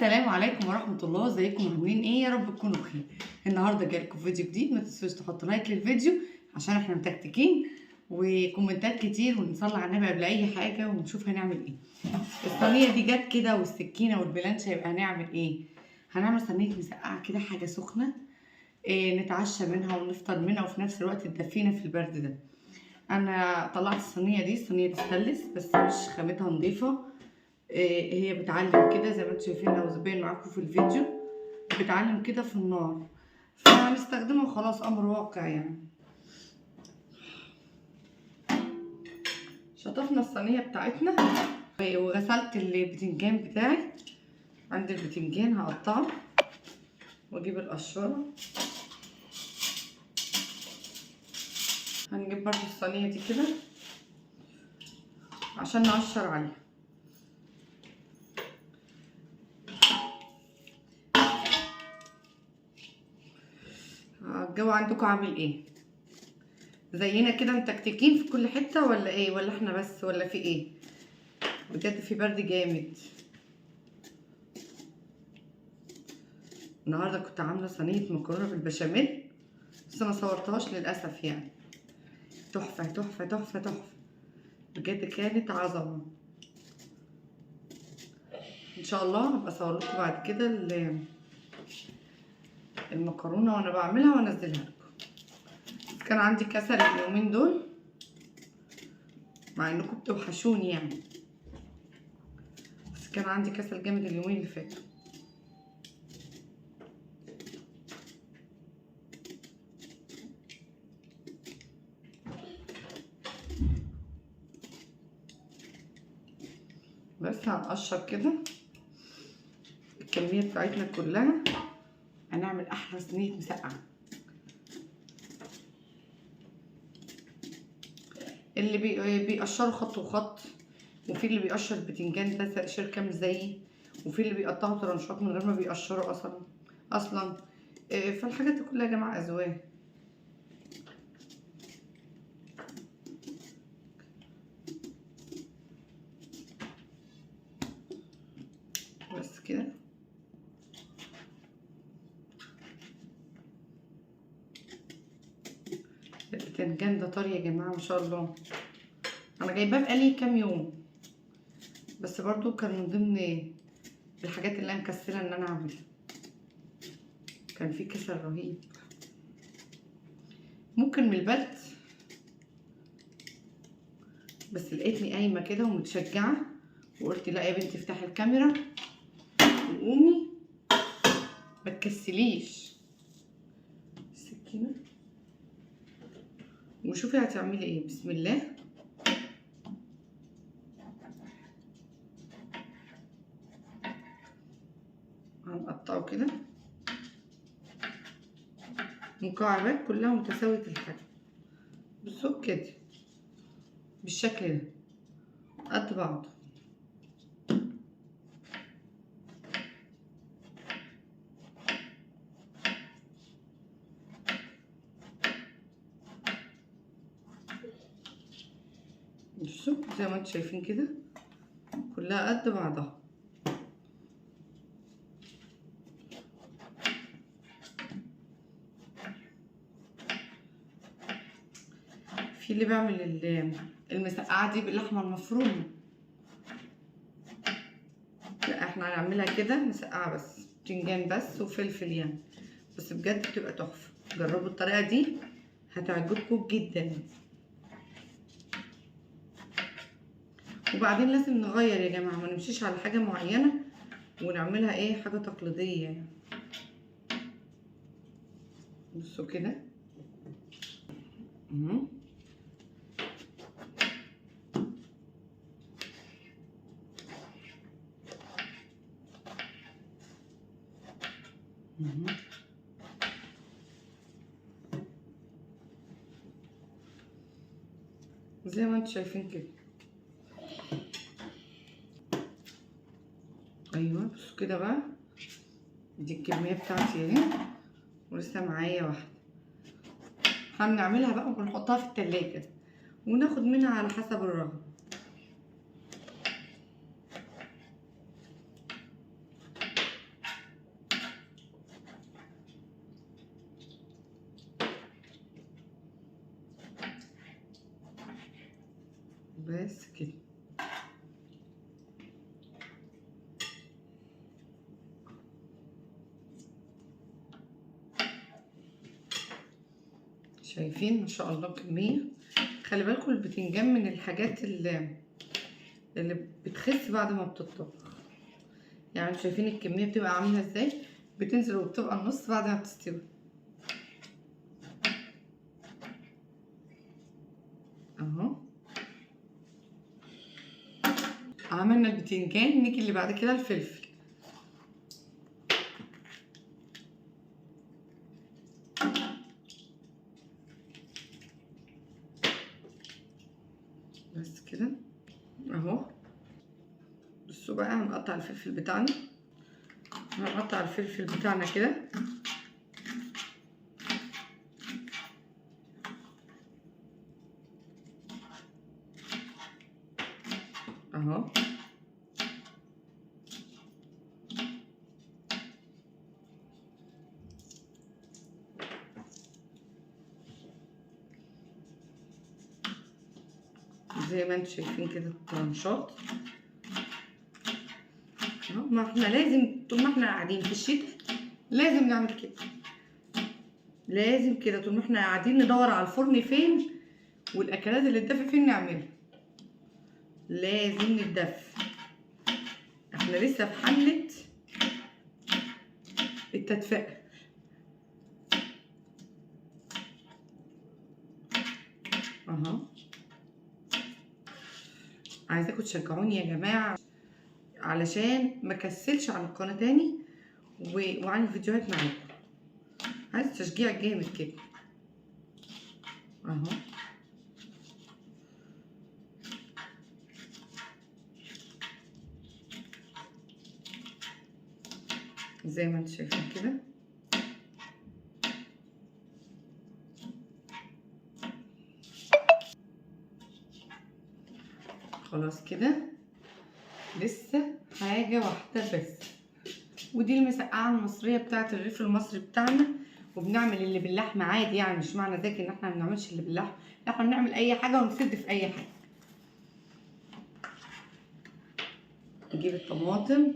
السلام عليكم ورحمة الله. ازيكم عاملين ايه؟ يا رب تكونوا بخير. النهارده جايلكم فيديو جديد. ما تنسوش تحطوا لايك للفيديو عشان احنا متكتكين، وكومنتات كتير، ونصلي على النبي قبل اي حاجة ونشوف هنعمل ايه. الصينية دي جت كده والسكينة والبلانشة، يبقى هنعمل ايه؟ هنعمل صينية مسقعة كده، حاجة سخنة نتعشى منها ونفطر منها وفي نفس الوقت تدفينا في البرد ده. انا طلعت الصينية دي ستانلس بس مش خامتها نظيفة. هي بتعلم كده زي ما انتم شايفين، لو زبين معاكم في الفيديو بتعلم كده في النار، فهنستخدمها خلاص، امر واقع يعني. شطفنا الصينيه بتاعتنا وغسلت البتنجان بتاعي. عندي البتنجان هقطعه واجيب القشاره. هنجيب برضو الصينيه دي كده عشان نقشر عليها. الجو عندكم عامل ايه؟ زينا كده متكتكين في كل حته ولا ايه؟ ولا احنا بس ولا في ايه؟ بجد في برد جامد. النهارده كنت عامله صينيه مكرونه بالبشاميل بس ما صورتهاش للاسف يعني. تحفه تحفه تحفه تحفه بجد، كانت عظمه. ان شاء الله هبقى اصور لكم بعد كده المكرونه وانا بعملها وانزلها لكم. كان عندي كسل اليومين دول مع انكم بتوحشوني يعني، بس كان عندي كسل جامد اليومين اللي فاتوا. بس هنقشر كده الكميه بتاعتنا كلها، هنعمل احلى صينيه مسقعه. اللي بيقشروا خط وخط، وفي اللي بيقشر بتنجان ده تقشير كامل زيي، وفي اللي بيقطعوا طرنشات من غير ما بيقشروا اصلا. فالحاجات دي كلها يا جماعه اذواق. بس كده البتنجان ده طري يا جماعه ما شاء الله. انا جايباه بقالي كام يوم، بس برضو كان من ضمن الحاجات اللي انا مكسله ان انا اعملها. كان في كسل رهيب، ممكن من البرد، بس لقيتني قايمه كده ومتشجعه وقلت لا يا بنتي افتحي الكاميرا وقومي ما تكسليش. السكينه وشوفي هتعملي ايه. بسم الله. هنقطعه كده مكعبات كلها متساوية الحجم، بالظبط كده بالشكل ده قد بعض. بصوا زي ما انتم شايفين كده كلها قد بعضها. في اللي بيعمل المسقعه دي باللحمه المفرومه، لا احنا هنعملها كده مسقعه بس بتنجان بس وفلفل يعني، بس بجد بتبقى تحفه. جربوا الطريقه دي هتعجبكم جدا. وبعدين لازم نغير يا جماعه، ما نمشيش على حاجه معينه ونعملها ايه حاجه تقليديه يعني. بصوا كده زي ما انتم شايفين كده. ايوه بصوا كده بقى، دي الكميه بتاعتي اهي ولسه معايا واحده. هنعملها بقى ونحطها في التلاجة وناخد منها على حسب الرغبه. بس كده. شايفين ما شاء الله كمية. خلي بالكم البتنجان من الحاجات اللي بتخس بعد ما بتطبخ. يعني شايفين الكمية بتبقى عاملة ازاي، بتنزل وبتبقى النص بعد ما بتستوي اهو. عملنا البتنجان، نيجي اللي بعد كده الفلفل. بس كده اهو. بصوا بقى هنقطع الفلفل بتاعنا، هنقطع الفلفل بتاعنا كده اهو. زي ما انتم شايفين كده الطرنشات اهو. ما احنا لازم طول ما احنا قاعدين في الشتاء لازم نعمل كده، لازم كده طول ما احنا قاعدين ندور على الفرن فين والاكلات اللي تدفي فين نعملها. لازم نتدفى. احنا لسه في حلة التدفئة اهو. عايزاكم تشجعوني يا جماعة علشان ما كسلش عن القناة تاني وعن الفيديوهات معاكم. عايز تشجيع جامد كده اهو. زي ما انتم شايفين كده خلاص كده. لسه حاجة واحدة بس، ودي المسقعة المصرية بتاعت الريف المصري بتاعنا. وبنعمل اللي باللحمة عادي، يعني مش معنى ذلك ان احنا ما بنعملش اللي باللحمة، لا احنا بنعمل اي حاجة ونسد في اي حاجة. نجيب الطماطم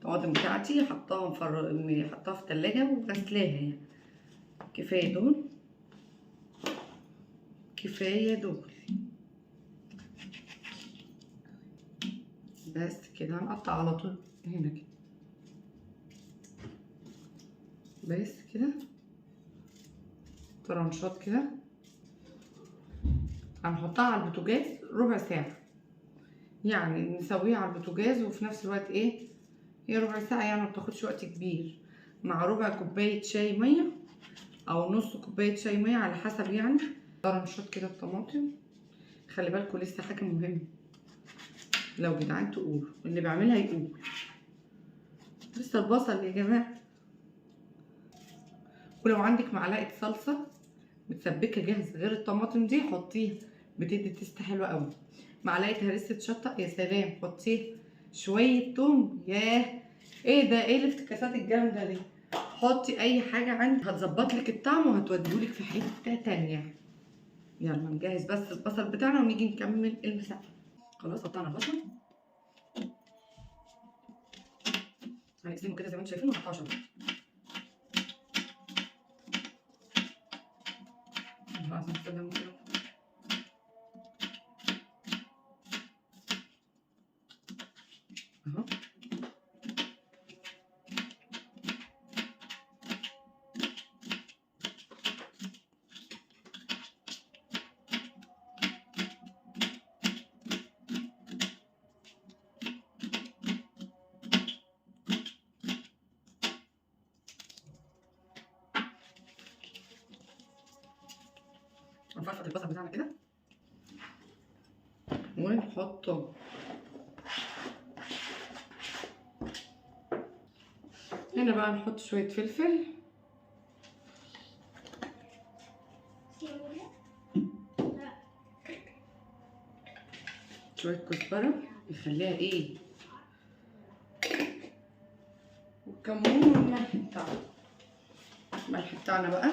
بتاعتي حطاها حطاها في التلاجة وغسلاها يعني. كفاية دول، كفاية دول. بس كده هنقطع على طول هنا كده. بس كده طرنشات كده. هنحطها على البوتاجاز ربع ساعة، يعني نسويها على البوتاجاز وفي نفس الوقت ايه، هي ربع ساعة يعني مبتاخدش وقت كبير، مع ربع كوباية شاي مية او نص كوباية شاي مية على حسب يعني. طرنشات كده الطماطم. خلي بالكوا لسه حاجة مهمة، لو جدعان تقولوا اللي بعملها يقول. لسه البصل يا جماعة. ولو عندك معلقة صلصة متسبكة جاهزة غير الطماطم دي حطيها، بتدي تيست حلوة قوي. معلقة هرسة شطة يا سلام حطيها. شوية توم، ياه ايه ده، ايه الافتكاسات الجامدة دي. حطي اي حاجة عندك هتظبط لك الطعم وهتوديهولك في حتة تانية. يلا نجهز بس البصل بتاعنا ونيجي نكمل المسقعة. خلاص قطعنا البصل، هنقسمه كده زي ما انتم شايفين ونقطعه شرايح. اهو. نفرفط البصل بتاعنا كده ونحطه. هنا بقى نحط شوية فلفل، شوية كزبرة يخليها ايه، والكمون والملح بتاعنا. الملح بتاعنا بقى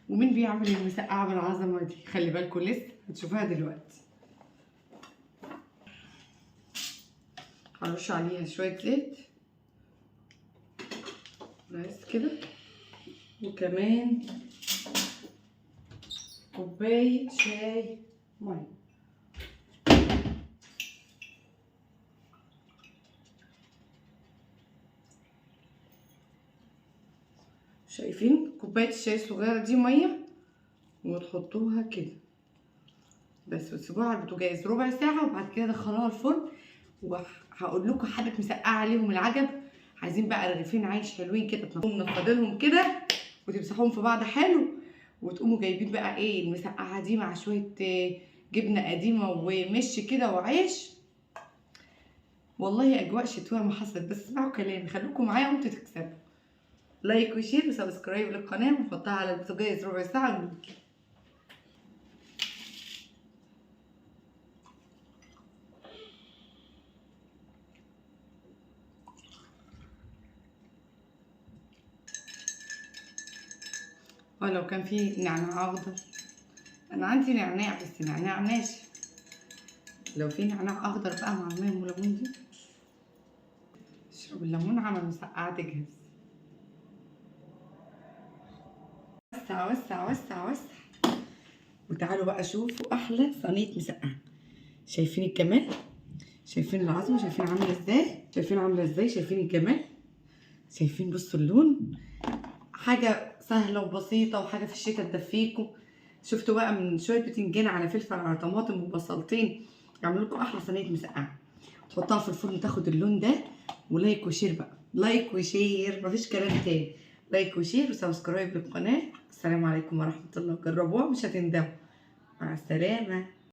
ومين بيعمل المسقعه بالعظمه دي؟ خلي بالكم لسه هتشوفوها دلوقتي. هرش عليها شويه زيت بس كده، وكمان كوبايه شاي ميه. شايفين كوبايه الشاي الصغيره دي ميه، وتحطوها كده بس، وتسيبوها على البوتاجاز ربع ساعه، وبعد كده دخلوها الفرن. وهقول لكم حاجه مسقعه عليهم العجب. عايزين بقى رغيفين عيش حلوين كده، تقوموا منفضينهم كده وتمسحوهم في بعض حلو، وتقوموا جايبين بقى ايه المسقعه دي مع شويه جبنه قديمه ومش كده وعيش. والله اجواء شتويه ما حصلت. بس اسمعوا كلامي، خليكم معايا وانتوا تكسبوا. لايك وشير وسبسكرايب للقناه، ونحطها على البوتاجاز ربع ساعه ونجي. ولو كان في نعناع اخضر، انا عندي نعناع بس نعناع ناشف. لو في نعناع اخضر بقى مع الميه والليمون دي، اشرب الليمون على مسقعه تجهز. وسع وسع وسع وسع. وتعالوا بقى شوفوا احلى صينيه مسقعه. شايفين الجمال؟ شايفين العظمه؟ شايفين عامله ازاي؟ شايفين عامله ازاي؟ شايفين الجمال؟ شايفين؟ بصوا اللون. حاجه سهله وبسيطه، وحاجه في الشتاء تدفيكم. شفتوا بقى من شويه بتنجان على فلفل على طماطم وبصلتين يعملوا لكم احلى صينيه مسقعه. تحطها في الفرن تاخد اللون ده. ولايك وشير بقى، لايك وشير، مفيش كلام تاني. لايك وشير وسبسكرايب للقناه. السلام عليكم ورحمه الله. جربوها مش هتندموا. مع السلامه.